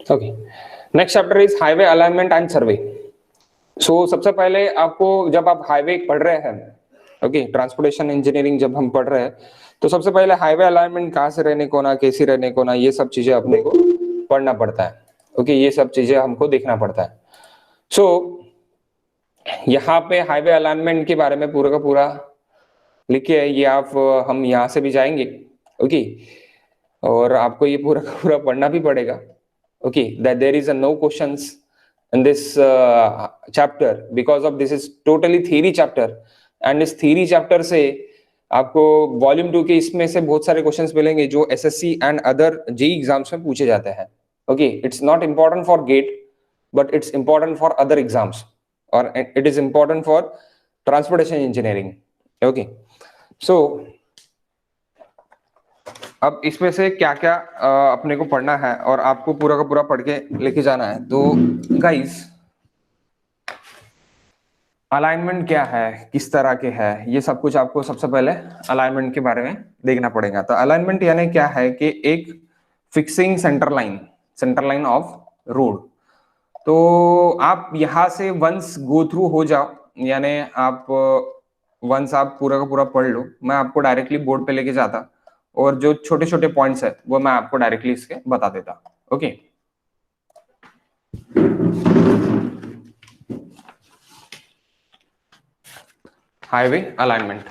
Okay, next chapter is highway alignment and survey. So सबसे पहले आपको जब आप हाईवे पढ़ रहे हैं, ओके, ट्रांसपोर्टेशन इंजीनियरिंग जब हम पढ़ रहे हैं तो सबसे पहले हाईवे अलाइनमेंट कहाँ से रहने को ना, कैसी रहने को ना, ये सब चीजें अपने को पढ़ना पड़ता है। ओके, ये सब चीजें हमको देखना पड़ता है। सो यहाँ पे हाईवे अलाइनमेंट के बारे में पूरा का पूरा लिखे है, ये आप हम यहाँ से भी जाएंगे। ओके, और आपको ये पूरा का पूरा पढ़ना भी पड़ेगा। Okay, that there is no questions in this chapter because of this is totally theory chapter and इस theory chapter से आपको वॉल्यूम 2 के इसमें से बहुत सारे क्वेश्चंस मिलेंगे जो SSC and other JE exams में पूछे जाते हैं। Okay, it's not important for GATE but it's important for other exams और it is important for transportation engineering. Okay, so अब इसमें से क्या क्या अपने को पढ़ना है और आपको पूरा का पूरा पढ़ के लेके जाना है। तो गाइस, अलाइनमेंट क्या है, किस तरह के है, ये सब कुछ आपको सबसे पहले अलाइनमेंट के बारे में देखना पड़ेगा। तो अलाइनमेंट यानी क्या है कि एक fixing centre line of road. तो आप यहां से वंस गो थ्रू हो जाओ, यानी आप वंस आप पूरा का पूरा पढ़ लो, मैं आपको डायरेक्टली बोर्ड पे लेके जाता और जो छोटे छोटे पॉइंट्स है वो मैं आपको डायरेक्टली इसके बता देता। Okay, highway alignment.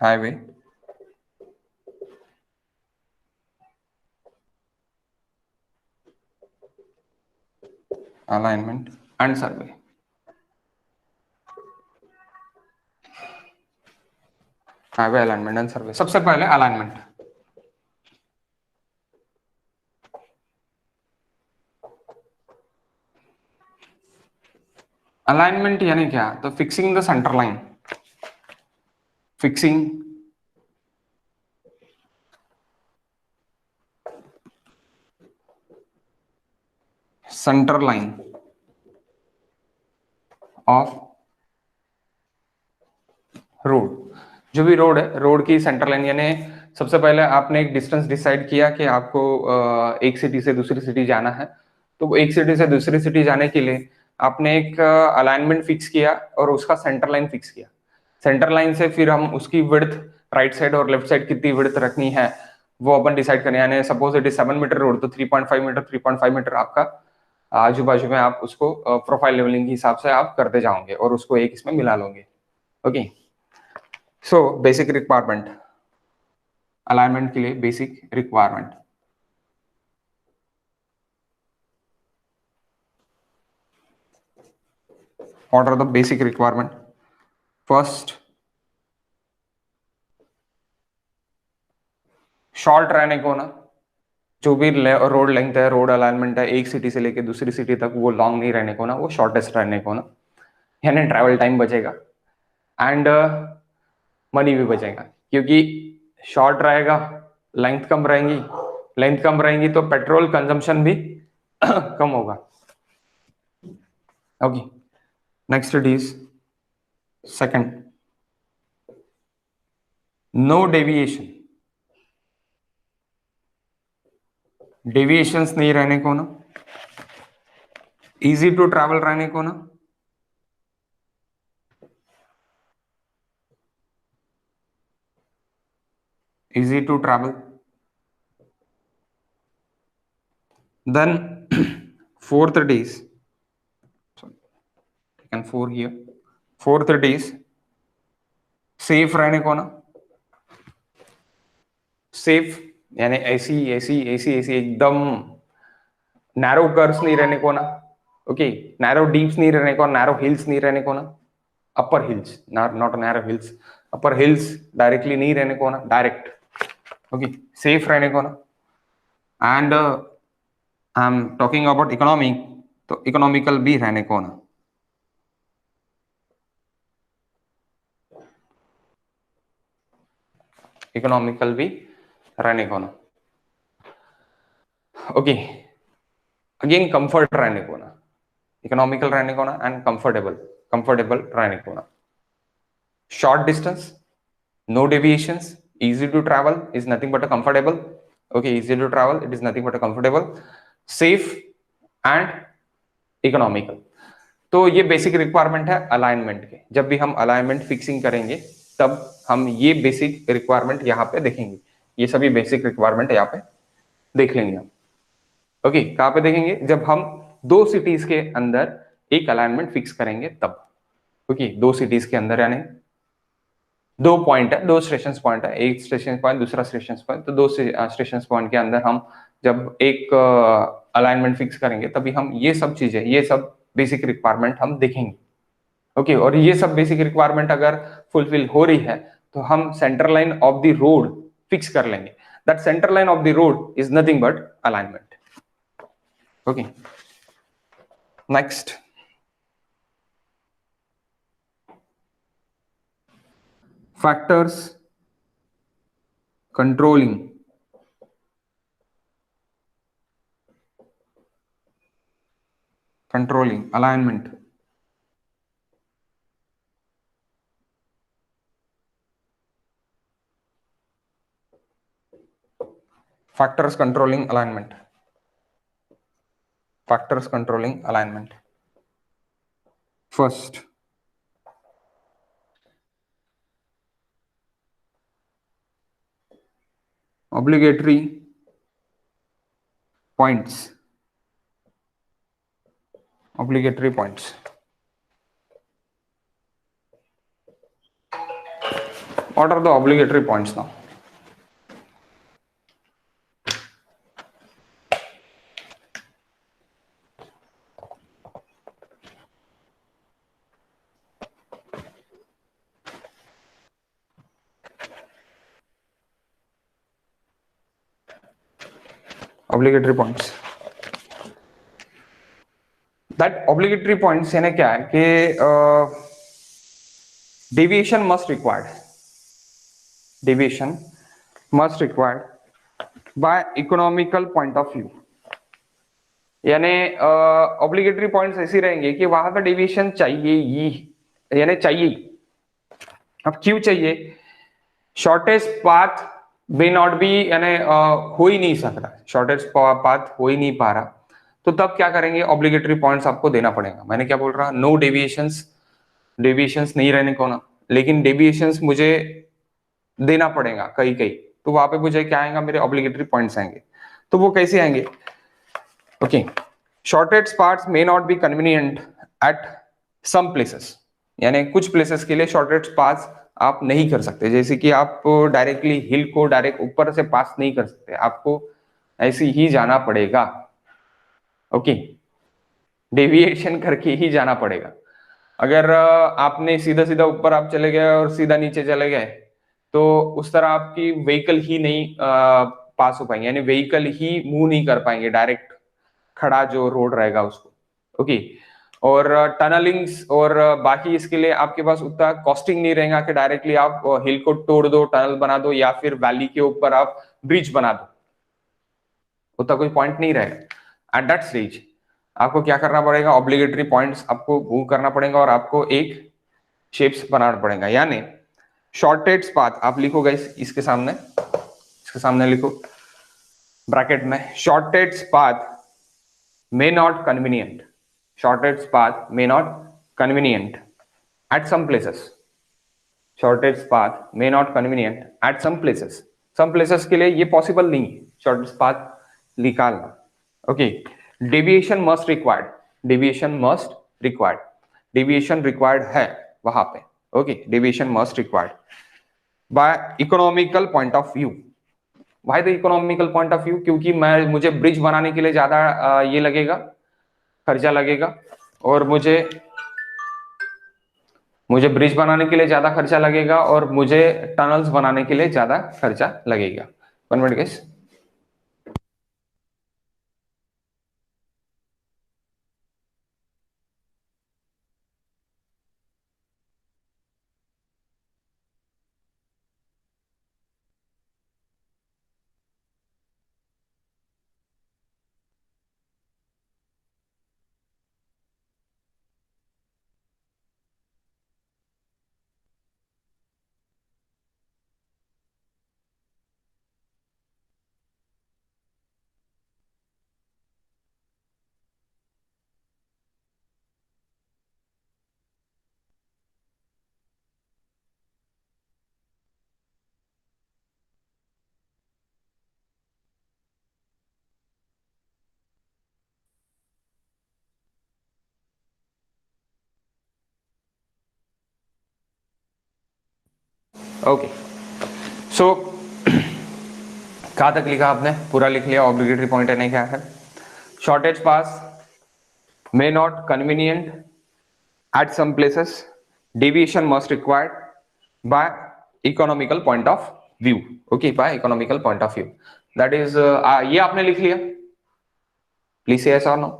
Highway alignment and survey. Highway alignment and सर्वे। सबसे पहले अलाइनमेंट। अलाइनमेंट यानी क्या? तो fixing the centre line, fixing centre line of road. जो भी रोड है, रोड की सेंटर लाइन, यानी सबसे पहले आपने एक डिस्टेंस डिसाइड किया कि आपको एक सिटी से दूसरी सिटी जाना है। तो एक सिटी से दूसरी सिटी जाने के लिए आपने एक अलाइनमेंट फिक्स किया और उसका सेंटर लाइन फिक्स किया। सेंटर लाइन से फिर हम उसकी विड्थ राइट साइड और लेफ्ट साइड कितनी विड्थ रखनी है वो अपन डिसाइड करें। यानी suppose it is 7 metre road, तो 3.5 मीटर 3.5 मीटर आपका आजू बाजू में आप उसको प्रोफाइल लेवलिंग के हिसाब से आप करते जाओगे और उसको एक इसमें मिला लोगे। Okay, so basic requirement, alignment के लिए basic requirement. What are the basic requirement? First, short रहने को ना, जो भी रोड लेंथ है, रोड अलाइनमेंट है, एक सिटी से लेके दूसरी सिटी तक वो लॉन्ग नहीं रहने को ना, वो शॉर्टेस्ट रहने को ना, यानी ट्रैवल टाइम बचेगा एंड मनी भी बचेगा। क्योंकि शॉर्ट रहेगा, लेंथ कम रहेंगी, लेंथ कम रहेंगी तो पेट्रोल कंजम्पशन भी कम होगा। Okay, next it is second, no deviation, deviations नहीं रहने को ना, इजी टू ट्रैवल रहने को ना, easy to travel. Then fourth it is, sorry, taken 4 here. Fourth it is safe रहने को ना, safe यानी ऐसी ऐसी ऐसी ऐसी एकदम नैरो कर्व्स नहीं रहने को ना। ओके, नैरो डीप्स नहीं रहने को, नैरो हिल्स नहीं रहने को ना, upper hills, not narrow hills, upper hills directly नहीं रहने को ना, डायरेक्ट। ओके, सेफ रहने को ना। And I am talking about economy, तो इकोनॉमिकल भी रहने को ना। इकोनॉमिकल भी रहने को ना. ओके, अगेन कंफर्ट रहने को ना, इकोनॉमिकल रहने को ना एंड कंफर्टेबल रहने को ना. Short distance, no deviations, easy to travel is nothing but a comfortable. Okay, easy to travel, it is nothing but a comfortable, safe and economical. तो ये बेसिक रिक्वायरमेंट है अलाइनमेंट के. जब भी हम अलाइनमेंट फिक्सिंग करेंगे तब हम ये बेसिक रिक्वायरमेंट यहाँ पे देखेंगे. ये सभी बेसिक रिक्वायरमेंट यहाँ पे देख लेंगे हम. ओके, कहाँ पे देखेंगे? जब हम दो सिटीज के अंदर एक अलाइनमेंट फिक्स करेंगे तब. ओके, दो सिटीज के अंदर यानी दो पॉइंट है, दो स्टेशन पॉइंट है, एक स्टेशन पॉइंट दूसरा स्टेशन पॉइंट. तो दो स्टेशन पॉइंट के अंदर हम जब एक अलाइनमेंट फिक्स करेंगे तभी हम ये सब चीजें, ये सब बेसिक रिक्वायरमेंट हम देखेंगे. ओके, और ये सब बेसिक रिक्वायरमेंट अगर फुलफिल हो रही है तो हम centre line of the road fix कर लेंगे. That centre line of the road is nothing but alignment. Okay, next, factors controlling alignment. Factors controlling alignment. Factors controlling alignment. First, obligatory points. Obligatory points. What are the obligatory points now? Obligatory points. That obligatory points यानी क्या है कि deviation must required. Deviation must required by economical point of view. यानी obligatory points ऐसे रहेंगे कि वहां पर डेविएशन चाहिए ही, यानी चाहिए. अब क्यों चाहिए? Shortest path may not B, यानी हो ही नहीं सकता, शॉर्टेस्ट पाथ हो ही नहीं पा रहा. तो तब क्या करेंगे? ऑब्लिगेटरी पॉइंट्स आपको देना पड़ेगा. मैंने क्या बोल रहा? No deviations. डेविएशंस नहीं रहने को ना, लेकिन डेविएशंस मुझे देना पड़ेगा कहीं कहीं. तो वहां पे मुझे क्या आएगा? मेरे ऑब्लिगेटरी पॉइंट्स आएंगे. तो वो कैसे आएंगे? Okay, shortest parts may not be convenient at some places. यानी कुछ प्लेसेस के लिए शॉर्टेस्ट पास आप नहीं कर सकते. जैसे कि आप डायरेक्टली हिल को डायरेक्ट ऊपर से पास नहीं कर सकते, आपको ऐसे ही जाना पड़ेगा. ओके, डेविएशन करके ही जाना पड़ेगा. अगर आपने सीधा सीधा ऊपर आप चले गए और सीधा नीचे चले गए तो उस तरह आपकी व्हीकल ही नहीं पास हो पाएंगे, यानी व्हीकल ही मूव नहीं कर पाएंगे डायरेक्ट खड़ा जो रोड रहेगा उसको. ओके, और टनलिंग्स और बाकी इसके लिए आपके पास उतना कॉस्टिंग नहीं रहेगा कि डायरेक्टली आप हिल को तोड़ दो, टनल बना दो, या फिर वैली के ऊपर आप ब्रिज बना दो. उतना कोई पॉइंट नहीं रहेगा. एट दैट स्टेज आपको क्या करना पड़ेगा? ऑब्लिगेटरी पॉइंट्स आपको मूव करना पड़ेगा और आपको एक शेप्स बनाना पड़ेगा. यानी शॉर्टेस्ट पाथ आप लिखो गाइस, इसके सामने लिखो ब्रैकेट में, shortest path may not convenient. Shortest path may not convenient at some places. Shortest path may not convenient at some places. Some places के लिए ये पॉसिबल नहीं है शॉर्टेस्ट पाथ निकालना. Okay, deviation must required. Deviation must required. Deviation required है वहां पे. Okay, deviation must required by economical point of view. Why the economical point of view? क्योंकि मुझे ब्रिज बनाने के लिए ज्यादा ये लगेगा, खर्चा लगेगा, और मुझे ब्रिज बनाने के लिए ज्यादा खर्चा लगेगा, और मुझे टनल्स बनाने के लिए ज्यादा खर्चा लगेगा. 1 मिनट गाइस. ओके, सो कहाँ तक लिखा आपने? पूरा लिख लिया। ऑब्लिगेटरी पॉइंट है क्या है? Shortage pass may not convenient at some places, deviation must required by economical point of view. Okay, by economical point of view, that is ये आपने लिख लिया? Please say yes or no.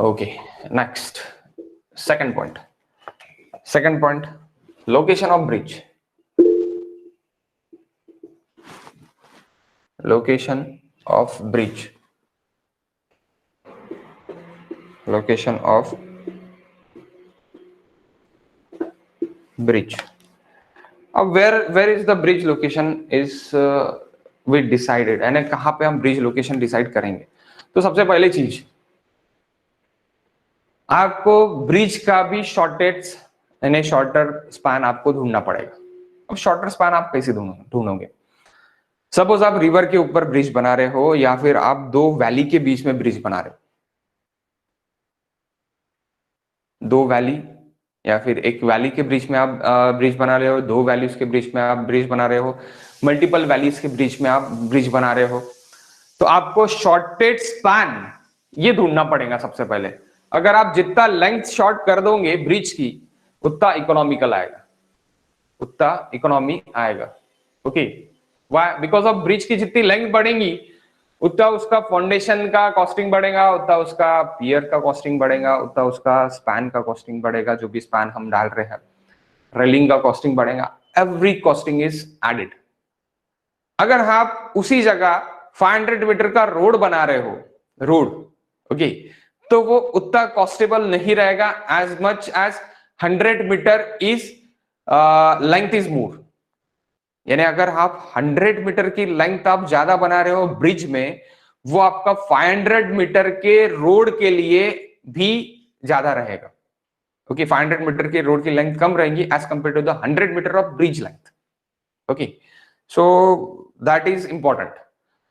Okay, next, second point. Second point, location of bridge. Location of bridge. Location of bridge. अब where is the bridge location is we decided, यानी कहाँ पे हम bridge location decide करेंगे? तो सबसे पहले चीज, आपको ब्रिज का भी शॉर्टेज यानी शॉर्टर स्पैन आपको ढूंढना पड़ेगा। अब शॉर्टर स्पैन आप कैसे ढूंढोगे? सपोज आप रिवर के ऊपर ब्रिज बना रहे हो या फिर आप दो वैली के बीच में ब्रिज बना रहे हो, दो वैली या फिर एक वैली के ब्रिज में आप ब्रिज बना रहे हो, दो वैलीज के ब्रिज में आप ब्रिज बना रहे हो, मल्टीपल वैलीज के ब्रिज में आप ब्रिज बना रहे हो, तो आपको शॉर्टेज स्पैन ये ढूंढना पड़ेगा सबसे पहले। अगर आप जितना लेंथ शॉर्ट कर दोगे ब्रिज की, उतना इकोनॉमिकल आएगा, उतना इकोनॉमी आएगा। Okay, why? Because of bridge की जितनी लेंथ बढ़ेगी उतना उसका फाउंडेशन का कॉस्टिंग बढ़ेगा, उतना उसका पियर का कॉस्टिंग बढ़ेगा, उतना उसका स्पैन का कॉस्टिंग बढ़ेगा, जो भी स्पैन हम डाल रहे हैं, रेलिंग का कॉस्टिंग बढ़ेगा, एवरी कॉस्टिंग इज एडेड। अगर आप उसी जगह 500 मीटर का रोड बना रहे हो, रोड, ओके, तो वो उतना कॉस्टेबल नहीं रहेगा as much as 100 metre is length is more. यानी अगर आप 100 मीटर की लेंथ आप ज्यादा बना रहे हो ब्रिज में, वो आपका 500 मीटर के रोड के लिए भी ज्यादा रहेगा। ओके, 500 मीटर के रोड की लेंथ कम रहेगी as compare to the 100 metre of bridge length. Okay, so that is important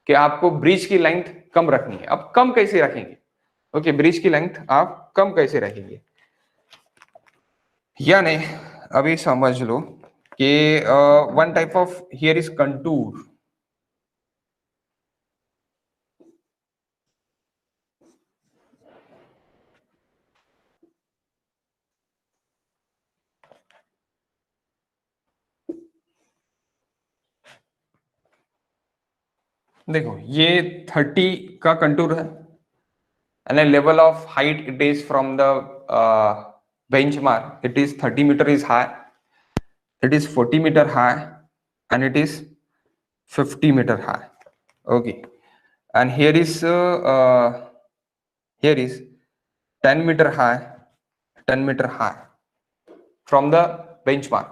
कि आपको ब्रिज की लेंथ कम रखनी है। अब कम कैसे रखेंगे? ओके, ब्रिज की लेंथ आप कम कैसे रखेंगे, यानी अभी समझ लो कि one type of here is contour. देखो ये 30 का कंटूर है, and a level of height it is from the benchmark, it is 30 meter is high, it is 40 meter high, and it is 50 meter high. Okay, and here is 10 meter high, 10 meter high from the benchmark.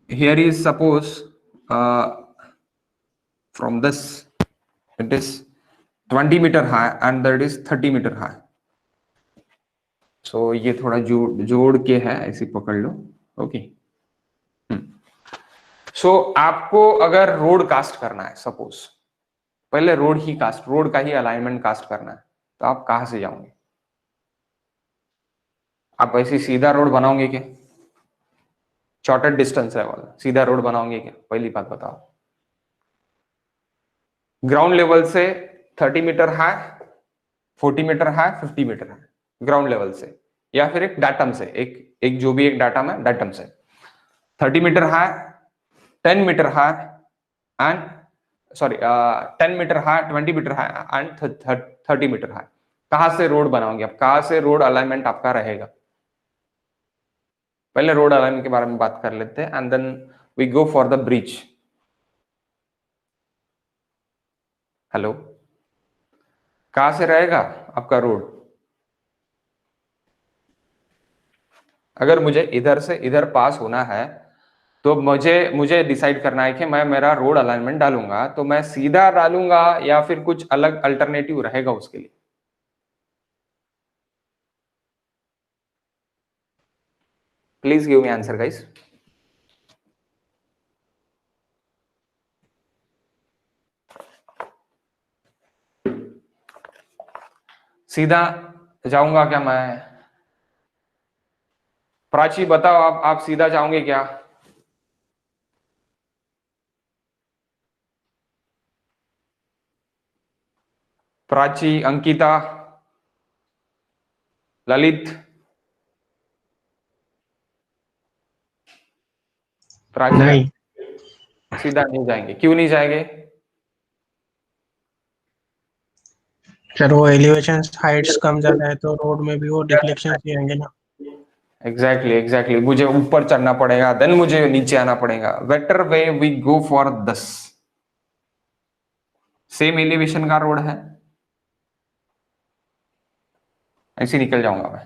Here is suppose from this it is 20 meter high and that is 30 meter high. So ये थोड़ा जोड़ के है, ऐसे पकड़ लो। Okay, सो आपको अगर road cast करना है, सपोज पहले रोड का ही अलाइनमेंट कास्ट करना है, तो आप कहां से जाओगे? आप ऐसी सीधा रोड बनाओगे क्या? शॉर्टेड डिस्टेंस है वाला सीधा रोड बनाओगे क्या? पहली बात बताओ। ग्राउंड लेवल से 30 metre high, 40 metre high, 50 metre high, ground level से, या फिर एक डाटम से, एक जो भी एक डाटम है डाटम से 30 metre high, 10 metre high and 10 metre high, 20 metre high and 30 metre high. कहां से रोड बनाओगे आप? कहां से रोड अलाइनमेंट आपका रहेगा? पहले रोड अलाइनमेंट के बारे में बात कर लेते हैं and then we go for the bridge. Hello, कहां से रहेगा आपका रोड? अगर मुझे इधर से इधर पास होना है तो मुझे डिसाइड करना है कि मैं मेरा रोड अलाइनमेंट डालूंगा तो मैं सीधा डालूंगा या फिर कुछ अलग अल्टरनेटिव रहेगा उसके लिए? Please give me answer guys. सीधा जाऊंगा क्या मैं? प्राची बताओ, आप सीधा जाओगे क्या? प्राची, अंकिता, ललित, प्राची नहीं सीधा नहीं जाएंगे, क्यों नहीं जाएंगे? सर, वो एलिवेशन हाइट्स कम ज्यादा है तो रोड में भी वो डिफ्लेक्शन ही आएंगे ना। एग्जैक्टली मुझे ऊपर चढ़ना पड़ेगा, देन मुझे नीचे आना पड़ेगा। Better way we go for 10। Same elevation का रोड है, ऐसे निकल जाऊंगा मैं।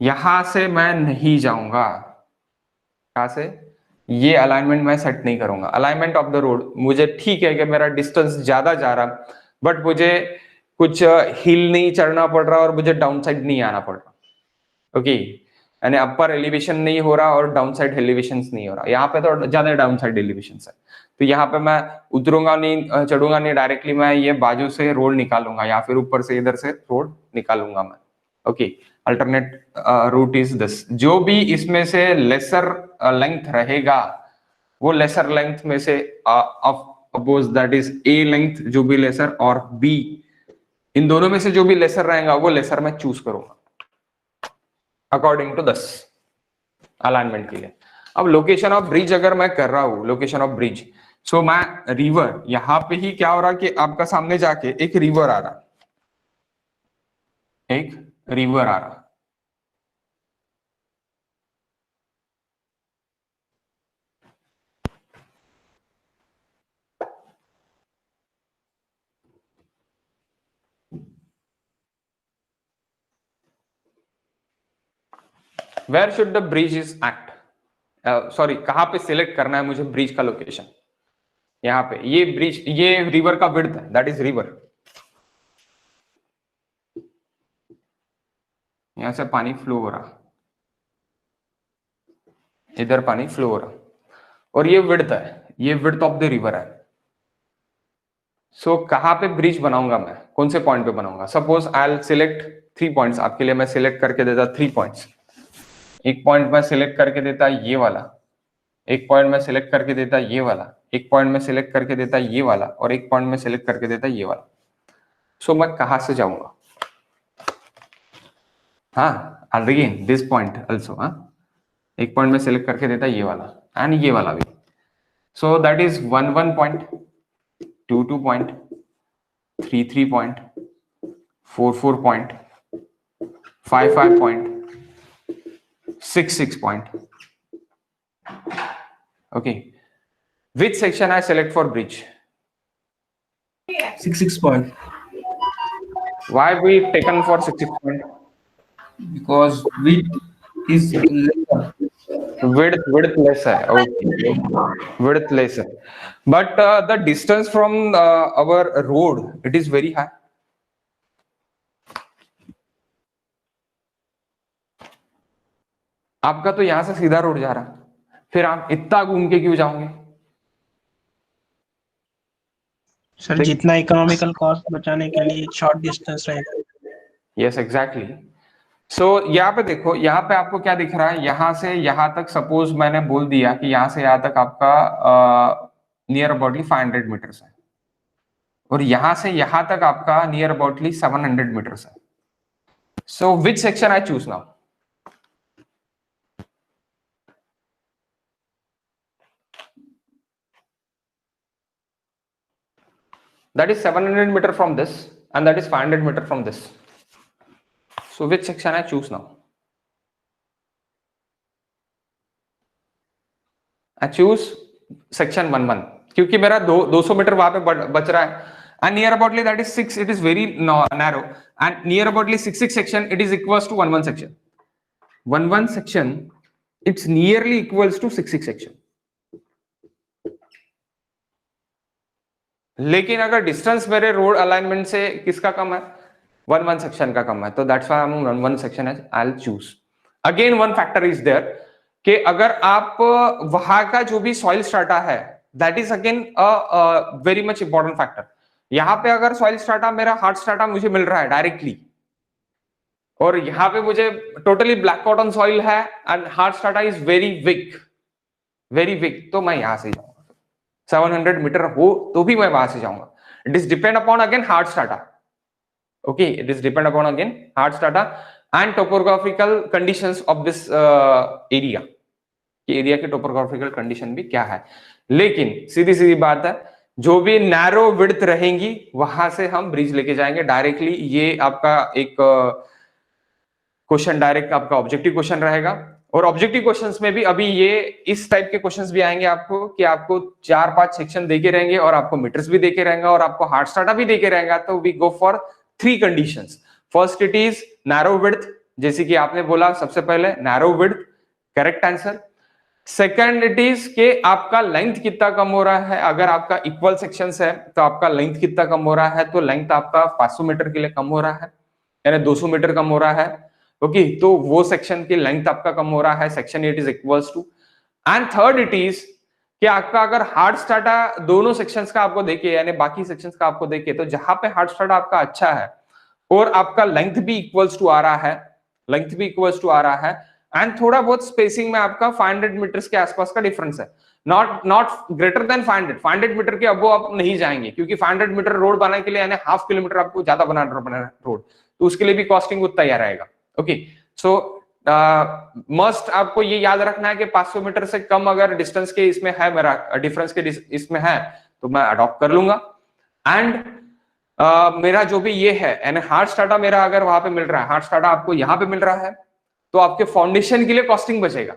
यहां से मैं नहीं जाऊंगा। कहां से? ये अलाइनमेंट मैं सेट नहीं करूंगा। अलाइनमेंट ऑफ द रोड, मुझे ठीक है कि मेरा डिस्टेंस ज्यादा जा रहा, बट मुझे कुछ हिल नहीं चढ़ना पड़ रहा और मुझे डाउन साइड नहीं आना पड़ रहा। ओके, यानी अपर एलिवेशन नहीं हो रहा और डाउन साइड एलिवेशन नहीं हो रहा। यहाँ पे तो ज्यादा डाउन साइड एलिवेशन है, तो यहाँ पे मैं उतरूंगा नहीं, चढ़ूंगा नहीं, डायरेक्टली मैं ये बाजू से रोड निकालूंगा या फिर ऊपर से इधर से रोड निकालूंगा मैं। Okay, alternate root is this. जो भी इसमें से लेसर लेंथ रहेगा, वो लेसर लेंथ में से suppose that is a length जो भी लेसर और बी, इन दोनों में से जो भी लेसर रहेगा वो लेसर मैं चूज करूंगा अकॉर्डिंग टू 10 अलाइनमेंट के लिए। अब लोकेशन ऑफ ब्रिज अगर मैं कर रहा हूं, लोकेशन ऑफ ब्रिज, सो मैं रिवर, यहां पे ही क्या हो रहा कि आपका सामने जाके एक रिवर आ रहा, एक रिवर आ रहा। Where should the bridge is act, sorry कहां पे सिलेक्ट करना है मुझे ब्रिज का लोकेशन? यहाँ पे ये ब्रिज, ये रिवर का विड्थ है, दैट इज रिवर। यहां से पानी फ्लो हो रहा, इधर पानी फ्लो हो रहा, और ये विड्थ है, ये विड्थ ऑफ द रिवर है। सो कहां पे ब्रिज बनाऊंगा मैं, कौन से पॉइंट पे बनाऊंगा? Suppose I will select 3 points, आपके लिए मैं सिलेक्ट करके देता 3 पॉइंट्स। एक पॉइंट मैं सिलेक्ट करके देता ये वाला, एक पॉइंट में सिलेक्ट करके देता ये वाला, एक पॉइंट में सिलेक्ट करके देता ये वाला, और एक पॉइंट में सिलेक्ट करके देता ये वाला। सो मैं कहां से जाऊंगा? हाँ, अगेन दिस पॉइंट आल्सो, हाँ, एक पॉइंट में सिलेक्ट करके देता ये वाला एंड ये वाला भी। सो that is 1 point, 2 point, 3 point, 4 point, 5 point, 6 point. Okay, which section I select for bridge? 6 point, Why we taken for 6 point? because width is lesser. Width less है, okay, width less है, but the distance from our road, it is very high. आपका तो यहां से सीधा road जा रहा, फिर आप इतना घूम के क्यों जाओगे? सर, जितना इकोनॉमिकल कॉस्ट बचाने के लिए शॉर्ट डिस्टेंस रहेगा। Yes exactly. सो यहाँ पे देखो, यहाँ पे आपको क्या दिख रहा है, यहां से यहां तक सपोज मैंने बोल दिया कि यहां से यहां तक आपका नियर अबाउटली 500 मीटर्स है, और यहां से यहां तक आपका नियर अबाउटली 700 मीटर्स है। So which section I choose now? That is 700 meter from this, and that is 500 meter from this. So which section I choose now? I choose section 11, क्योंकि मेरा 200 मीटर वहां पे बच रहा है, and near aboutly that is 6, it is very narrow, and near aboutly 6 section it is equals to 11 section. 11 section, it's nearly equals to 6 section. लेकिन अगर distance मेरे रोड अलाइनमेंट से किसका कम है? 1 सेक्शन का कम है, तो that's why I am 1 section as I will choose. Again one factor is there कि अगर आप वहां का जो भी सॉइल स्ट्राटा है, that is again a very much important factor. यहां पे अगर सॉइल स्ट्राटा मेरा हार्ड स्ट्राटा मुझे मिल रहा है डायरेक्टली, और यहाँ पे मुझे टोटली ब्लैक कॉटन सॉइल है and hard strata is very weak, तो मैं यहां से जाऊंगा। 700 मीटर हो तो भी मैं वहां से जाऊंगा। It is depend upon again hard strata. Okay, it is depend upon again hard strata and topographical conditions of this area. Area की टोपोग्राफिकल कंडीशन भी क्या है। लेकिन सीधी सीधी बात है, जो भी नैरो विड्थ रहेंगी वहां से हम ब्रिज लेके जाएंगे डायरेक्टली। ये आपका एक क्वेश्चन डायरेक्ट आपका ऑब्जेक्टिव क्वेश्चन रहेगा। और ऑब्जेक्टिव क्वेश्चंस में भी अभी ये इस टाइप के क्वेश्चंस भी आएंगे आपको कि आपको 4-5 सेक्शन देके रहेंगे और आपको मीटर्स भी देके रहेंगे और आपको हार्ड स्टार्टा भी देके रहेगा। तो we go for 3 conditions. First it is narrow width, जैसे कि आपने बोला सबसे पहले narrow width, correct answer. Second it is के आपका लेंथ कितना कम हो रहा है। अगर आपका इक्वल सेक्शंस है तो आपका लेंथ कितना कम हो रहा है, तो लेंथ आपका 500 मीटर के लिए कम हो रहा है, यानी 200 मीटर कम हो रहा है। ओके, तो वो सेक्शन की लेंथ आपका कम हो रहा है, section it is equals to. And third it is कि आपका अगर हार्ड स्टार्टा दोनों सेक्शंस का आपको देखे, यानी बाकी सेक्शंस का आपको देखे, तो जहां पे हार्ड स्टार्टा आपका अच्छा है और आपका लेंथ भी इक्वल्स टू आ रहा है, एंड थोड़ा बहुत स्पेसिंग में आपका 500 मीटर्स के आसपास का डिफरेंस है, नॉट ग्रेटर देन 500 मीटर के अबो आप नहीं जाएंगे, क्योंकि 500 मीटर रोड बनाने के लिए यानी हाफ किलोमीटर आपको ज्यादा बनाना रोड, तो उसके लिए भी कॉस्टिंग उतना ही रहेगा। ओके, सो मस्ट आपको ये याद रखना है कि 500 मीटर से कम अगर डिस्टेंस के इसमें है, मेरा डिफरेंस के इसमें है, तो मैं अडॉप्ट कर लूंगा। एंड मेरा जो भी ये है यानी हार्ड स्टार्टा मेरा अगर वहां पे मिल रहा है, हार्ड स्टार्टा आपको यहां पे मिल रहा है, तो आपके फाउंडेशन के लिए कॉस्टिंग बचेगा,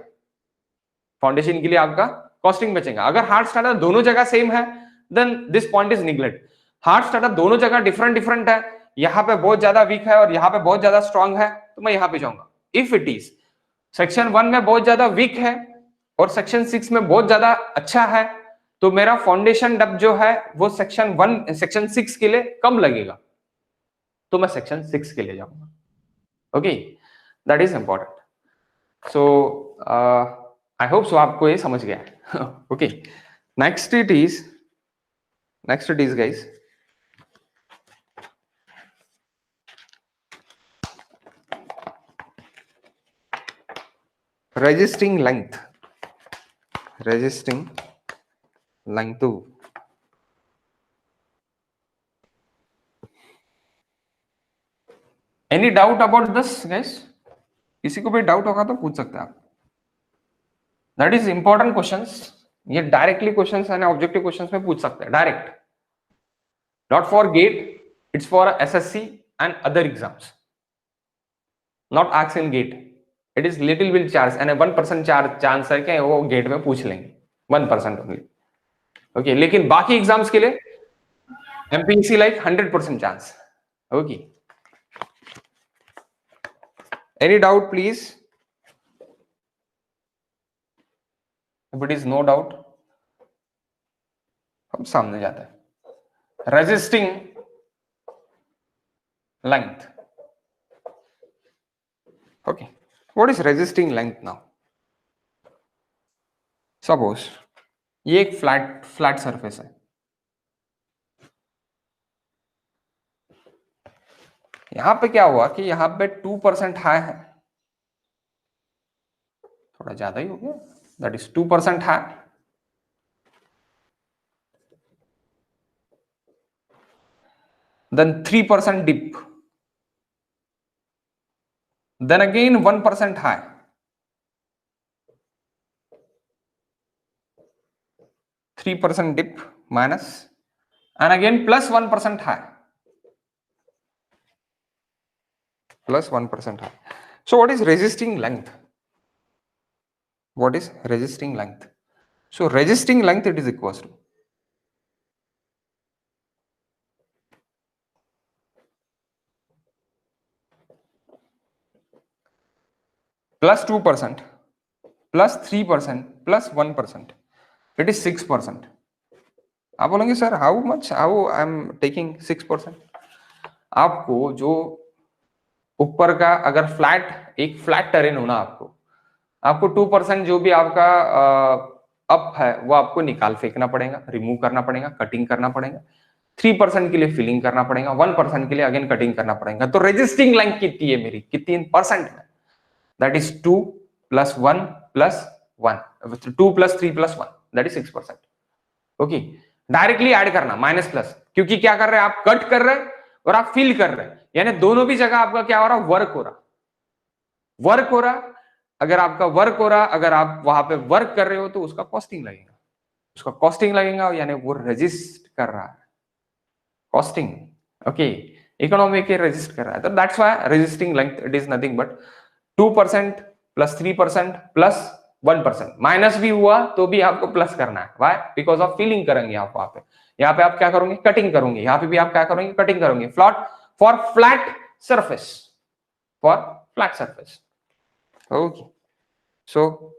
फाउंडेशन के लिए आपका कॉस्टिंग बचेगा। अगर हार्ड स्टार्टा दोनों जगह सेम है, then this point is neglect. हार्ड स्टार्टा दोनों जगह डिफरेंट है, यहाँ पे बहुत ज्यादा वीक है और यहाँ पे बहुत ज्यादा स्ट्रांग है, तो मैं यहाँ पे जाऊंगा। इफ इट इज सेक्शन 1 में बहुत ज्यादा वीक है और सेक्शन 6 में बहुत ज्यादा अच्छा है, तो मेरा फाउंडेशन डेप्थ जो है वो सेक्शन 6 के लिए कम लगेगा, तो मैं सेक्शन 6 के लिए जाऊंगा। Okay, that is important. So I hope so आपको ये समझ गया। Okay, next it is guys, resisting length to. Any doubt about this guys? किसी को भी डाउट होगा तो पूछ सकते हैं आप। दैट इज इंपॉर्टेंट क्वेश्चंस, ये डायरेक्टली क्वेश्चंस है ना, ऑब्जेक्टिव क्वेश्चंस में पूछ सकते हैं direct, not for GATE, it's for SSC and other exams, not asked in GATE. It is little bit chance and 1% chance है कि वो गेट में पूछ लेंगे, 1% ओनली। ओके, लेकिन बाकी एग्जाम्स के लिए एमपीएससी लाइक 100% चांस। Okay, any doubt please? If it is no doubt, हम सामने जाते हैं। Resisting length. Okay, what is resisting length now? Suppose ये एक फ्लैट सरफेस है, यहां पे क्या हुआ कि यहां पे 2% हाई है, थोड़ा ज्यादा ही हो गया, that is 2% high, then 3% dip, then again 1% high, %3 dip minus, and again plus 1% high, plus 1% high. So what is resisting length? What is resisting length? So resisting length, it is equals to plus 2% plus 3% plus 1%, it is 6%. आप बोलेंगे sir how much, how I am taking 6%? आपको जो ऊपर का अगर एक flat terrain होना, आपको 2% जो भी आपका अप है वो आपको निकाल फेंकना पड़ेगा, रिमूव करना पड़ेगा, कटिंग करना पड़ेगा। 3% के लिए फिलिंग करना पड़ेगा, 1% के लिए अगेन कटिंग करना पड़ेगा। तो रेजिस्टिंग लेंथ कितनी है मेरी, कितनी इन परसेंट में, that is 2 + 1 + 1, 2 + 3 + 1, that is 6%। Okay, directly add करना माइनस प्लस, क्योंकि क्या कर रहे हैं आप, कट कर रहे हैं और आप फिल कर रहे हैं, यानी दोनों भी जगह आपका क्या हो रहा, वर्क हो रहा, वर्क हो रहा। अगर आपका वर्क हो रहा, अगर आप वहां पे वर्क कर रहे हो तो उसका कॉस्टिंग लगेगा, उसका कॉस्टिंग लगेगा, यानी वो रजिस्ट कर रहा है, कॉस्टिंग। ओके, इकोनॉमी के रजिस्ट कर रहा है, तो that's why resisting length it is nothing but 2% + 3% + 1%। Minus भी हुआ तो भी आपको प्लस करना है, व्हाई, बिकॉज ऑफ फिलिंग करेंगे आप वहां पे, यहाँ पे आप क्या करोगे, कटिंग करोगे, यहाँ पे भी आप क्या करोगे, कटिंग करोगे, for flat surface, for flat surface. Okay, so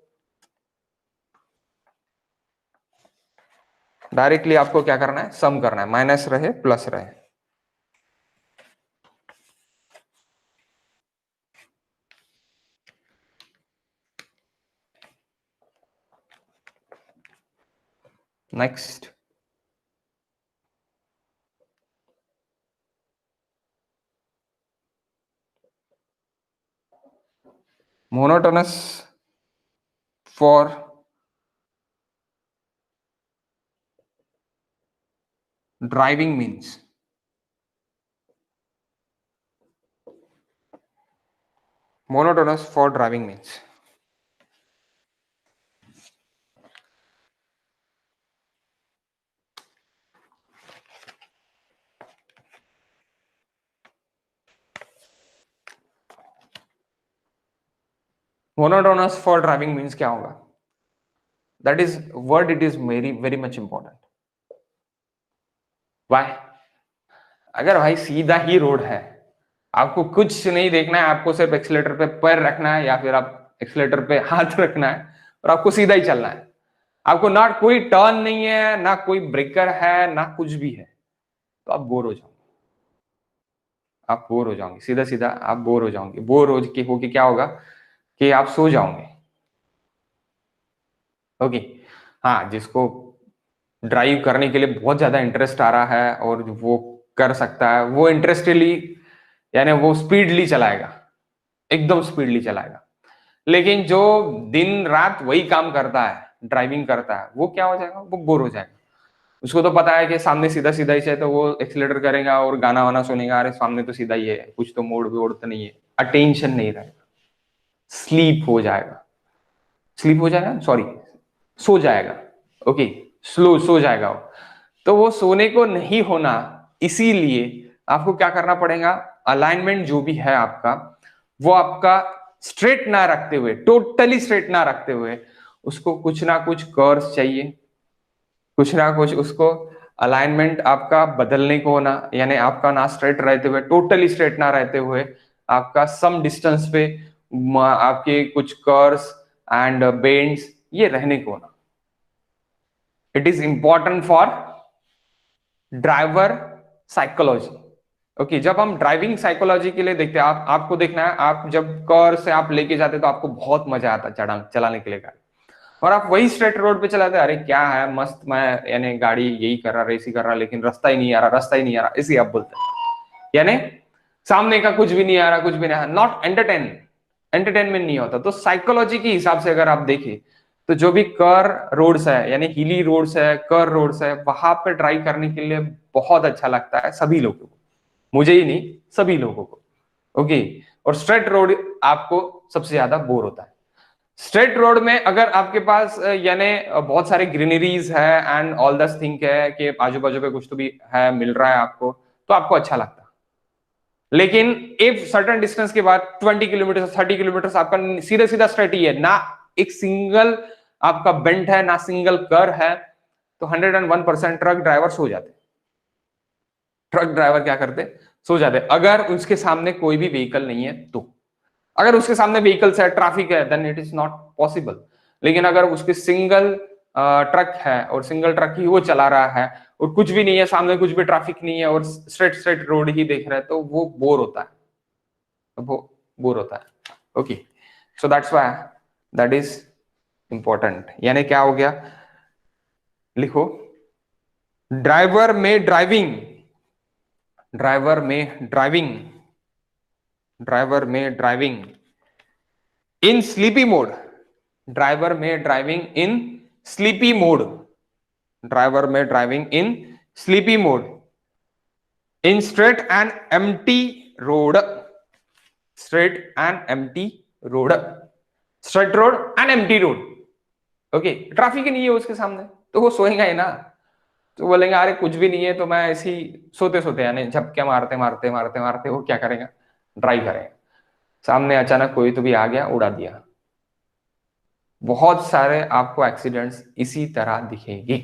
directly आपको क्या करना है, सम करना है, माइनस रहे प्लस रहे। Next, monotonous for driving means, monotonous for driving means, monotonous for driving means क्या होगा, that is word, it is very much important. why, अगर भाई सीधा ही रोड है, आपको कुछ नहीं देखना है, आपको सिर्फ एक्सीलेटर पे पैर रखना है या फिर आप एक्सीलेटर पे हाथ रखना है और आपको सीधा ही चलना है, आपको ना कोई टर्न नहीं है, ना कोई ब्रेकर है, ना कुछ भी है, तो आप बोर हो जाओगे, आप बोर हो जाओगे, सीधा सीधा आप बोर हो जाओगे, बोर होके क्या होगा कि आप सो जाओगे। ओके, हाँ, जिसको ड्राइव करने के लिए बहुत ज्यादा इंटरेस्ट आ रहा है और वो कर सकता है, वो इंटरेस्टली यानी वो स्पीडली चलाएगा, एकदम स्पीडली चलाएगा। लेकिन जो दिन रात वही काम करता है, ड्राइविंग करता है, वो क्या हो जाएगा, वो बोर हो जाएगा। उसको तो पता है कि सामने सीधा सीधा ही है, तो वो एक्सीलेटर करेगा और गाना वाना सुनेगा, अरे सामने तो सीधा ही है, कुछ तो मोड़ भी तो नहीं है, अटेंशन नहीं रहेगा, स्लीप हो जाएगा, स्लीप हो जाएगा, सॉरी, सो जाएगा। ओके, स्लो सो जाएगा वो, तो वो सोने को नहीं होना, इसीलिए आपको क्या करना पड़ेगा, अलाइनमेंट जो भी है आपका, वो आपका स्ट्रेट ना रखते हुए, टोटली स्ट्रेट ना रखते हुए, उसको कुछ ना कुछ कर्व्स चाहिए, कुछ ना कुछ उसको अलाइनमेंट आपका बदलने को होना, यानी आपका ना स्ट्रेट रहते हुए, टोटली स्ट्रेट ना रहते हुए, आपका सम डिस्टेंस पे आपके कुछ कर्व्स एंड बेंड्स ये रहने को होना। It is important for driver psychology. Okay, जब हम ड्राइविंग साइकोलॉजी के लिए देखते हैं, आपको देखना है, आप जब कर्व से आप लेके जाते तो आपको बहुत मजा आता चलाने के लिए गाड़ी, और आप वही स्ट्रेट रोड पे चलाते, अरे क्या है मस्त, मैं यानी गाड़ी यही कर रहा, रेसी कर रहा, लेकिन रास्ता ही नहीं आ रहा, रास्ता ही नहीं आ रहा, इसी आप बोलते हैं, यानी सामने का कुछ भी नहीं आ रहा, कुछ भी नहीं, नॉट एंटरटेनमेंट नहीं होता। तो साइकोलॉजी के हिसाब से अगर आप देखें, तो जो भी कर रोड्स है, यानी हिली रोड्स है, कर रोड्स है, वहां पर ड्राइव करने के लिए बहुत अच्छा लगता है सभी लोगों को, मुझे ही नहीं, सभी लोगों को। ओके, और स्ट्रेट रोड आपको सबसे ज्यादा बोर होता है। स्ट्रेट रोड में अगर आपके पास यानी बहुत सारे ग्रीनरीज है एंड ऑल दस थिंग है कि आजू बाजू पे कुछ तो भी है, मिल रहा है आपको, तो आपको अच्छा लगता है। लेकिन इफ सर्टेन डिस्टेंस के बाद 20 किलोमीटर 30 किलोमीटर आपका सीधा सीधा स्ट्रेट ही है, ना एक सिंगल आपका बेंट है, ना सिंगल कर है, तो 101% ट्रक ड्राइवर सो जाते, ट्रक ड्राइवर क्या करते, सो जाते, अगर उसके सामने कोई भी व्हीकल नहीं है तो। अगर उसके सामने व्हीकल्स है, ट्रैफिक है, then it is not possible. लेकिन अगर उसके सिंगल ट्रक है और सिंगल ट्रक ही वो चला रहा है और कुछ भी नहीं है सामने, कुछ भी ट्रैफिक नहीं है और स्ट्रेट स्ट्रेट रोड ही देख रहा है, तो वो बोर होता है, वो बोर होता है। Okay, so that's why that is important. यानी क्या हो गया, लिखो, ड्राइवर में ड्राइविंग ड्राइवर में ड्राइविंग, ड्राइवर में driving in sleepy mode, driver में driving in sleepy mode, driver में driving in sleepy mode in straight and empty road, straight and empty road, straight road and empty road. Okay, traffic ही नहीं है उसके सामने तो वो सोएगा ही ना, तो बोलेंगे अरे कुछ भी नहीं है तो मैं ऐसी सोते सोते यानी झपके मारते मारते मारते मारते वो क्या करेगा, ड्राइव करेगा। सामने अचानक कोई तो भी आ गया, उड़ा दिया। बहुत सारे आपको एक्सीडेंट्स इसी तरह दिखेंगे।